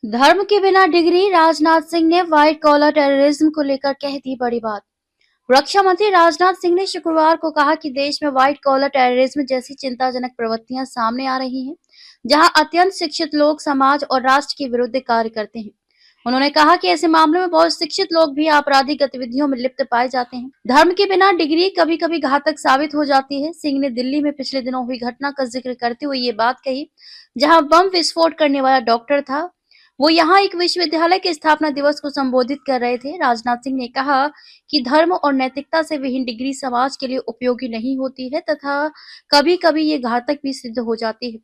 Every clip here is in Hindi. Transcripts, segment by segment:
धर्म के बिना डिग्री, राजनाथ सिंह ने व्हाइट कॉलर टेररिज्म को लेकर कह दी बड़ी बात। रक्षा मंत्री राजनाथ सिंह ने शुक्रवार को कहा कि देश में व्हाइट कॉलर टेररिज्म जैसी चिंताजनक प्रवृत्तियां सामने आ रही हैं, जहां अत्यंत शिक्षित लोग समाज और राष्ट्र के विरुद्ध कार्य करते हैं। उन्होंने कहा कि ऐसे मामलों में बहुत शिक्षित लोग भी आपराधिक गतिविधियों में लिप्त पाए जाते हैं। धर्म के बिना डिग्री कभी कभी घातक साबित हो जाती है। सिंह ने दिल्ली में पिछले दिनों हुई घटना का जिक्र करते हुए ये बात कही, जहां बम विस्फोट करने वाला डॉक्टर था। वो यहाँ एक विश्वविद्यालय के स्थापना दिवस को संबोधित कर रहे थे। राजनाथ सिंह ने कहा कि धर्म और नैतिकता से विहीन डिग्री समाज के लिए उपयोगी नहीं होती है तथा कभी-कभी ये घातक भी सिद्ध हो जाती है।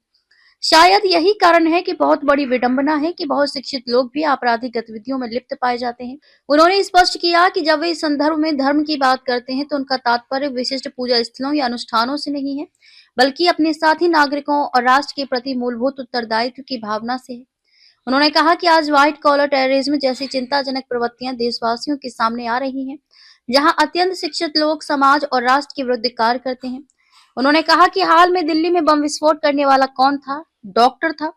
शायद यही कारण है कि बहुत बड़ी विडंबना है कि बहुत शिक्षित लोग भी आपराधिक गतिविधियों में लिप्त पाए जाते हैं। उन्होंने स्पष्ट किया कि जब वे इस संदर्भ में धर्म की बात करते हैं तो उनका तात्पर्य विशिष्ट पूजा स्थलों या अनुष्ठानों से नहीं है, बल्कि अपने साथी नागरिकों और राष्ट्र के प्रति मूलभूत उत्तरदायित्व की भावना से है। उन्होंने कहा कि आज व्हाइट कॉलर टेररिज्म जैसी चिंताजनक प्रवृत्तियां देशवासियों के सामने आ रही हैं, जहां अत्यंत शिक्षित लोग समाज और राष्ट्र के विरुद्ध कार्य करते हैं। उन्होंने कहा कि हाल में दिल्ली में बम विस्फोट करने वाला कौन था? डॉक्टर था।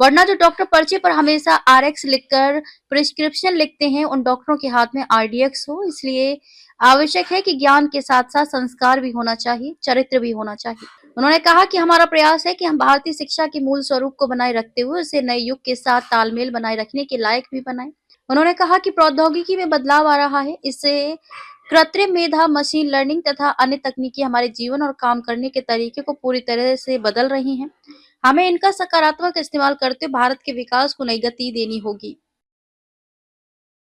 वरना जो डॉक्टर पर्चे पर हमेशा आरएक्स लिखकर प्रिस्क्रिप्शन लिखते हैं, उन डॉक्टरों के हाथ में आरडीएक्स हो। इसलिए आवश्यक है कि ज्ञान के साथ साथ संस्कार भी होना चाहिए, चरित्र भी होना चाहिए। उन्होंने कहा कि हमारा प्रयास है कि हम भारतीय शिक्षा के मूल स्वरूप को बनाए रखते हुए उसे नए युग के साथ तालमेल बनाए रखने के लायक भी बनाए। उन्होंने कहा कि प्रौद्योगिकी में बदलाव आ रहा है, इससे कृत्रिम मेधा, मशीन लर्निंग तथा अन्य तकनीकी हमारे जीवन और काम करने के तरीके को पूरी तरह से बदल रही हैं। हमें इनका सकारात्मक इस्तेमाल करते हुए भारत के विकास को नई गति देनी होगी।